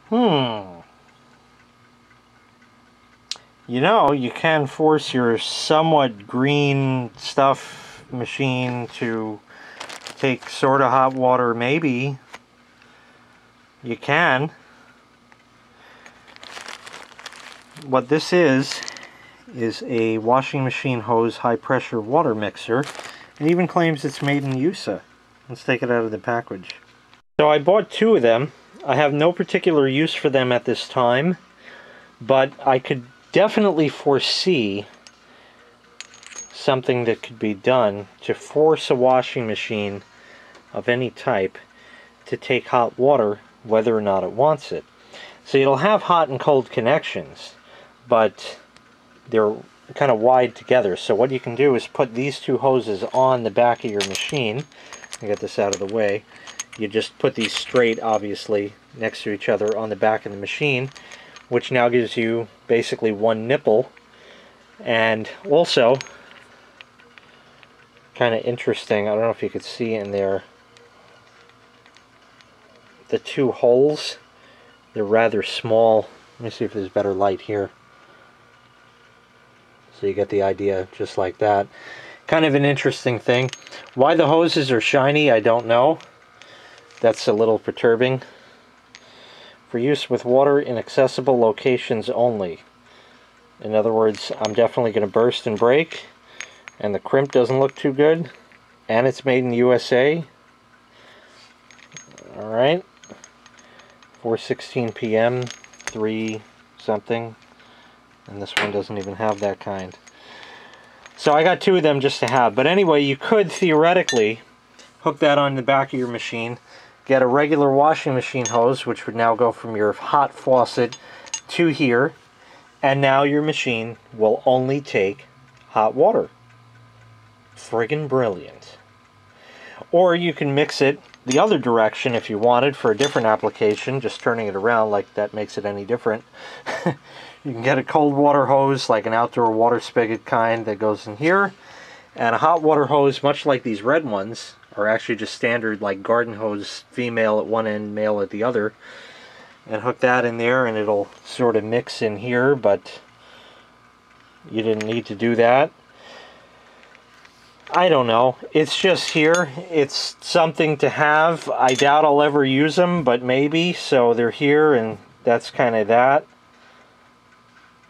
You know, you can force your somewhat green stuff machine to take sort of hot water, maybe. You can. What this is a washing machine hose high pressure water mixer. It even claims it's made in USA. Let's take it out of the package. So I bought 2 of them. I have no particular use for them at this time, but I could definitely foresee something that could be done to force a washing machine of any type to take hot water whether or not it wants it. So it'll have hot and cold connections, but they're kind of wide together. So what you can do is put these 2 hoses on the back of your machine. I'll get this out of the way. You just put these straight, obviously, next to each other on the back of the machine, which now gives you basically 1 nipple. And also, kind of interesting, I don't know if you could see in there, the 2 holes, they're rather small. Let me see if there's better light here. So you get the idea, just like that. Kind of an interesting thing. Why the hoses are shiny, I don't know. That's a little perturbing. For use with water in accessible locations only. In other words, I'm definitely going to burst and break. And the crimp doesn't look too good. And it's made in USA. Alright. 4:16 p.m. 3 something. And this one doesn't even have that kind. So I got 2 of them just to have. But anyway, you could theoretically hook that on the back of your machine. Get a regular washing machine hose, which would now go from your hot faucet to here. And now your machine will only take hot water. Friggin' brilliant. Or you can mix it the other direction if you wanted for a different application, just turning it around like that makes it any different. You can get a cold water hose, like an outdoor water spigot kind that goes in here, and a hot water hose, much like these red ones, are actually just standard like garden hose, female at one end, male at the other, and hook that in there and it'll sort of mix in here, but you didn't need to do that. I don't know. It's just here. It's something to have. I doubt I'll ever use them, but maybe. So they're here, and that's kind of that.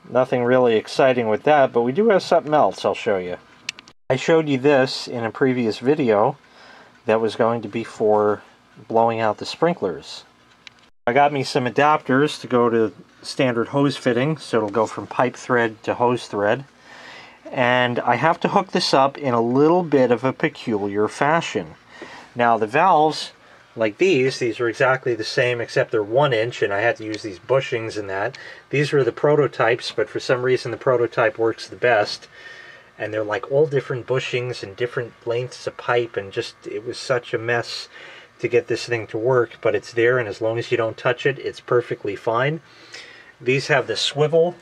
Nothing really exciting with that, but we do have something else I'll show you. I showed you this in a previous video that was going to be for blowing out the sprinklers. I got me some adapters to go to standard hose fitting, so it'll go from pipe thread to hose thread. And I have to hook this up in a little bit of a peculiar fashion. Now the valves, like these are exactly the same except they're 1 inch, and I had to use these bushings and that. These were the prototypes, but for some reason the prototype works the best. And they're like all different bushings and different lengths of pipe, and just, it was such a mess to get this thing to work, but it's there, and as long as you don't touch it, it's perfectly fine. These have the swivel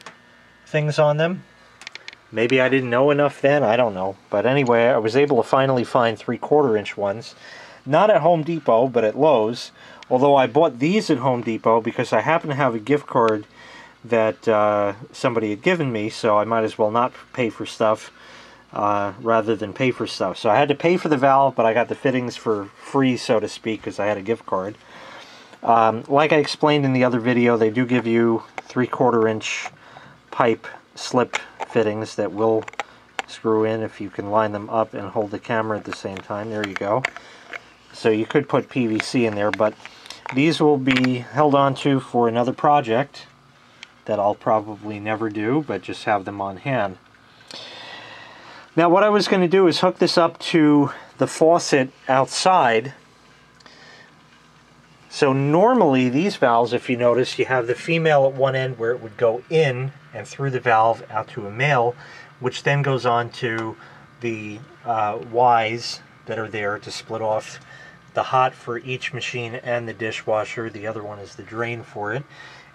things on them. Maybe I didn't know enough then, I don't know. But anyway, I was able to finally find 3/4 inch ones. Not at Home Depot, but at Lowe's. Although I bought these at Home Depot because I happen to have a gift card that somebody had given me, so I might as well not pay for stuff rather than pay for stuff. So I had to pay for the valve, but I got the fittings for free, so to speak, because I had a gift card. Like I explained in the other video, they do give you 3/4 inch pipe slip fittings that will screw in if you can line them up and hold the camera at the same time. There you go. So you could put PVC in there, but these will be held on to for another project that I'll probably never do, but just have them on hand. Now what I was going to do is hook this up to the faucet outside. So normally these valves, if you notice, you have the female at one end where it would go in and through the valve out to a male, which then goes on to the Ys that are there to split off the hot for each machine and the dishwasher. The other one is the drain for it,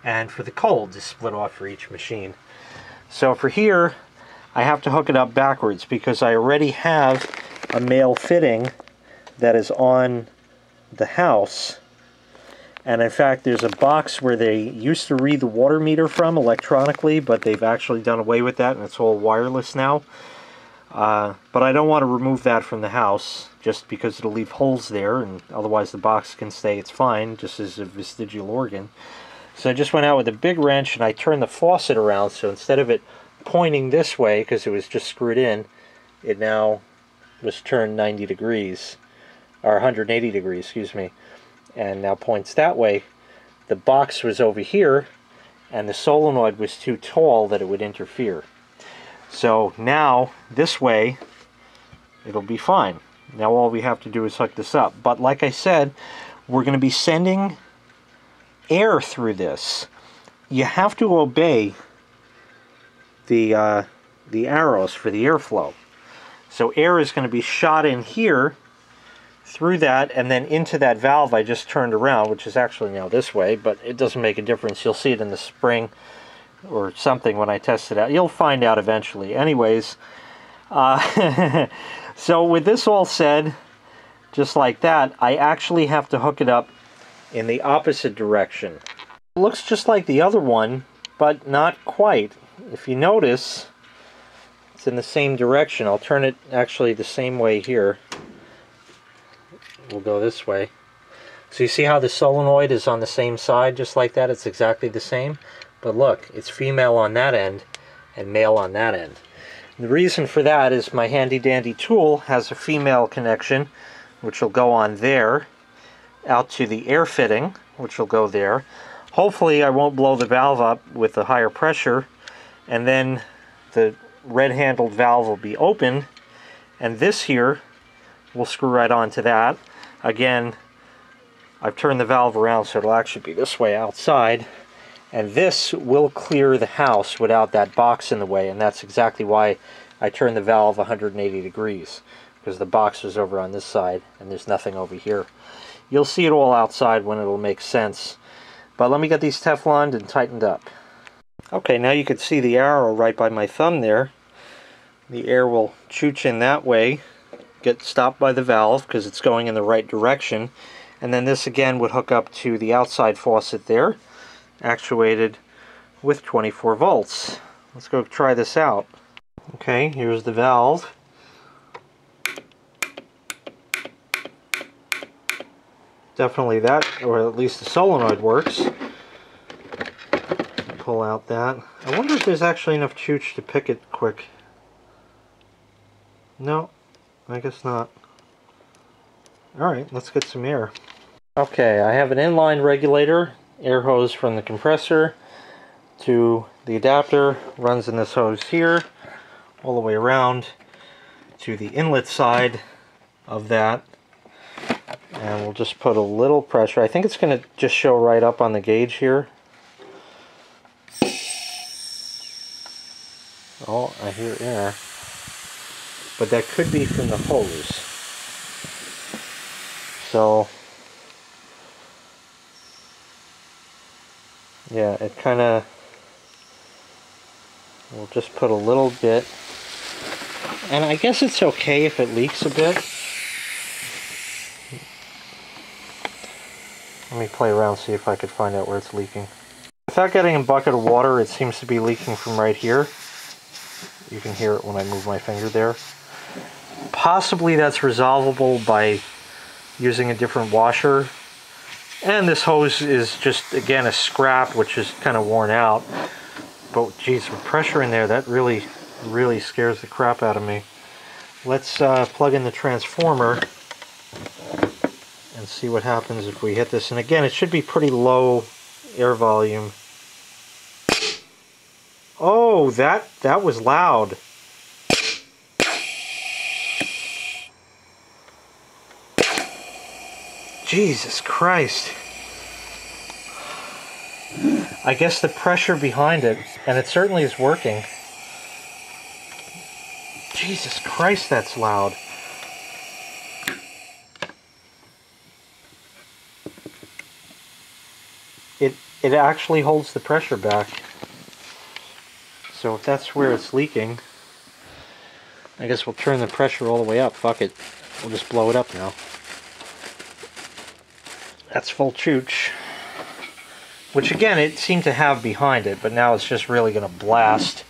and for the cold to split off for each machine. So for here, I have to hook it up backwards because I already have a male fitting that is on the house, And in fact, there's a box where they used to read the water meter from electronically, but they've actually done away with that, and it's all wireless now. But I don't want to remove that from the house, just because it'll leave holes there, and otherwise the box can stay. It's fine, just as a vestigial organ. So I just went out with a big wrench, and I turned the faucet around, so instead of it pointing this way, because it was just screwed in, it now was turned 90 degrees, or 180 degrees, excuse me, and now points that way. The box was over here, and the solenoid was too tall that it would interfere. So now, this way, it'll be fine. Now all we have to do is hook this up. But like I said, we're going to be sending air through this. You have to obey the arrows for the airflow. So air is going to be shot in here, through that, and then into that valve I just turned around, which is actually now this way, but it doesn't make a difference. You'll see it in the spring or something when I test it out. You'll find out eventually. Anyways, so with this all said, just like that, I actually have to hook it up in the opposite direction. It looks just like the other one, but not quite. If you notice, it's in the same direction. I'll turn it actually the same way here. We'll go this way. So you see how the solenoid is on the same side, just like that? It's exactly the same. But look, it's female on that end and male on that end. The reason for that is my handy dandy tool has a female connection, which will go on there, out to the air fitting, which will go there. Hopefully I won't blow the valve up with the higher pressure, and then the red-handled valve will be open, and this here will screw right onto that. Again, I've turned the valve around so it'll actually be this way outside, and this will clear the house without that box in the way, and that's exactly why I turned the valve 180 degrees, because the box was over on this side and there's nothing over here. You'll see it all outside when it'll make sense. But let me get these Tefloned and tightened up. Okay, now you can see the arrow right by my thumb there. The air will chooch in that way, get stopped by the valve because it's going in the right direction, and then this again would hook up to the outside faucet there, actuated with 24 volts. Let's go try this out. Okay, here's the valve. Definitely that, or at least the solenoid works. Pull out that. I wonder if there's actually enough chooch to pick it quick. No, I guess not. Alright, let's get some air. Okay, I have an inline regulator, air hose from the compressor to the adapter, runs in this hose here, all the way around to the inlet side of that. And we'll just put a little pressure. I think it's going to just show right up on the gauge here. Oh, I hear air. But that could be from the hose. So, yeah, it kind of, we'll just put a little bit. And I guess it's okay if it leaks a bit. Let me play around, see if I could find out where it's leaking. Without getting a bucket of water, it seems to be leaking from right here. You can hear it when I move my finger there. Possibly that's resolvable by using a different washer. And this hose is just, again, a scrap, which is kind of worn out. But, geez, with pressure in there, that really, really scares the crap out of me. Let's plug in the transformer and see what happens if we hit this. And again, it should be pretty low air volume. Oh, that was loud. Jesus Christ. I guess the pressure behind it, and it certainly is working. Jesus Christ, that's loud. It actually holds the pressure back. So if that's where it's leaking, I guess we'll turn the pressure all the way up. Fuck it. We'll just blow it up now. That's full chooch. which again it seemed to have behind it, but now it's just really going to blast.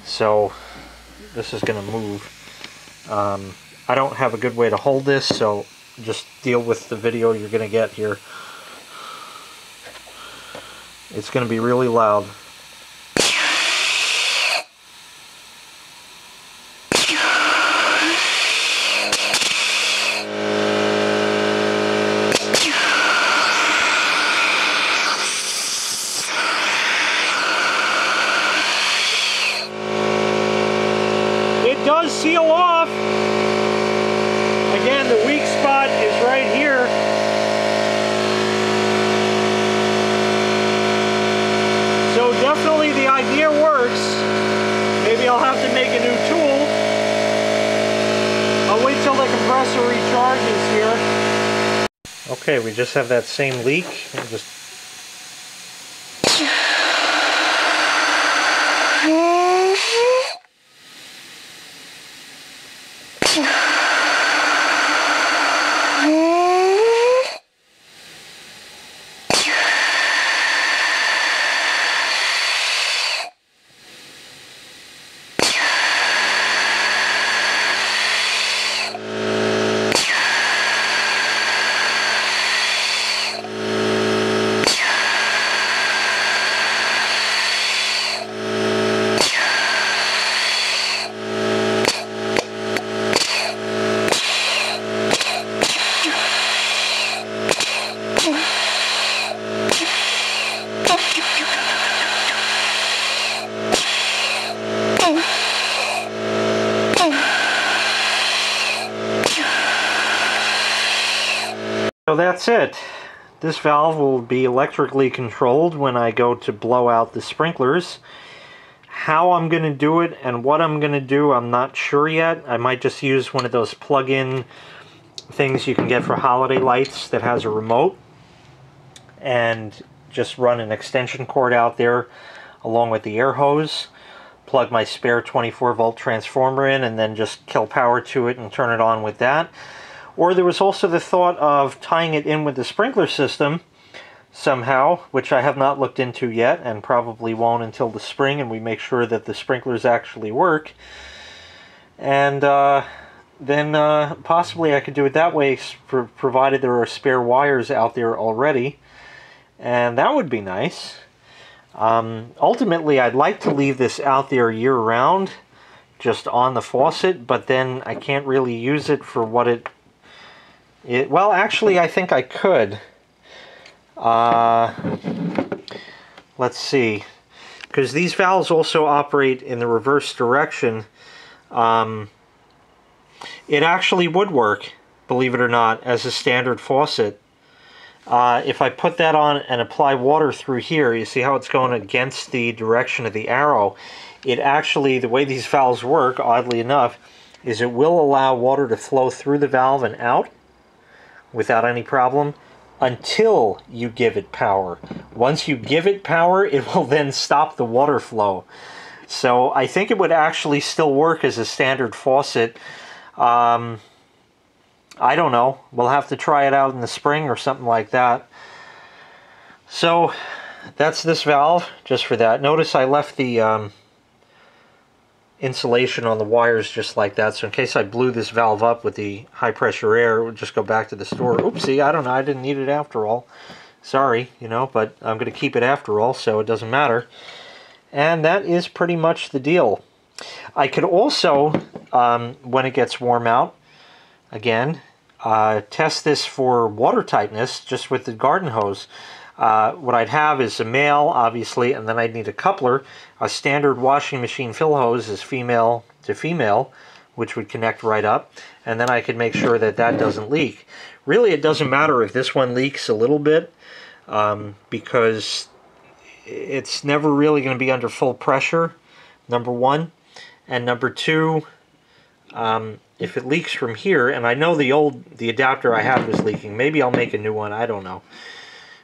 So this is going to move. I don't have a good way to hold this, so just deal with the video you're going to get here. It's going to be really loud. It does seal off. Again, the weak spot is right here. So definitely the idea works. Maybe I'll have to make a new tool. I'll wait till the compressor recharges here. Okay, we just have that same leak. So that's it. This valve will be electrically controlled when I go to blow out the sprinklers. How I'm going to do it and what I'm going to do, I'm not sure yet. I might just use one of those plug-in things you can get for holiday lights that has a remote, and just run an extension cord out there along with the air hose, plug my spare 24-volt transformer in, and then just kill power to it and turn it on with that. Or there was also the thought of tying it in with the sprinkler system somehow, which I have not looked into yet and probably won't until the spring, and we make sure that the sprinklers actually work. And then possibly I could do it that way, provided there are spare wires out there already, and that would be nice. Ultimately, I'd like to leave this out there year-round, just on the faucet, but then I can't really use it for what well, actually, I think I could. Let's see. Because these valves also operate in the reverse direction. It actually would work, believe it or not, as a standard faucet. If I put that on and apply water through here, you see how it's going against the direction of the arrow. It actually, the way these valves work, oddly enough, is it will allow water to flow through the valve and out without any problem until you give it power. Once you give it power, it will then stop the water flow. So I think it would actually still work as a standard faucet. I don't know. We'll have to try it out in the spring or something like that. So that's this valve, just for that. Notice I left the insulation on the wires just like that, so in case I blew this valve up with the high pressure air, it would just go back to the store. Oopsie, I don't know, I didn't need it after all. Sorry, you know, but I'm going to keep it after all, so it doesn't matter. And that is pretty much the deal. I could also, when it gets warm out, again, test this for water tightness just with the garden hose. What I'd have is a male, obviously, and then I'd need a coupler. A standard washing machine fill hose is female to female, which would connect right up, and then I could make sure that that doesn't leak. Really, it doesn't matter if this one leaks a little bit, because it's never really going to be under full pressure, number one. And number two, if it leaks from here, and I know the adapter I had was leaking, maybe I'll make a new one, I don't know.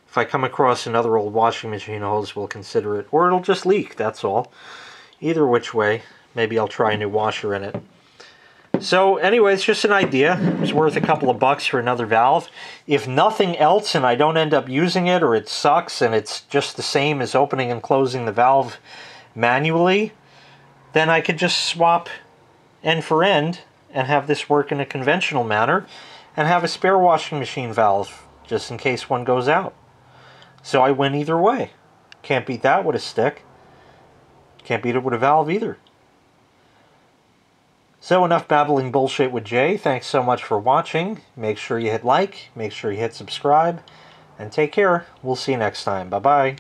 If I come across another old washing machine hose, we'll consider it. Or it'll just leak, that's all. Either which way, maybe I'll try a new washer in it. So anyway, it's just an idea. It's worth a couple of bucks for another valve. If nothing else and I don't end up using it, or it sucks and it's just the same as opening and closing the valve manually, then I could just swap end for end and have this work in a conventional manner and have a spare washing machine valve just in case one goes out. So I win either way. Can't beat that with a stick. Can't beat it with a valve either. So enough babbling bullshit with Jay. Thanks so much for watching. Make sure you hit like, make sure you hit subscribe, and take care. We'll see you next time. Bye-bye.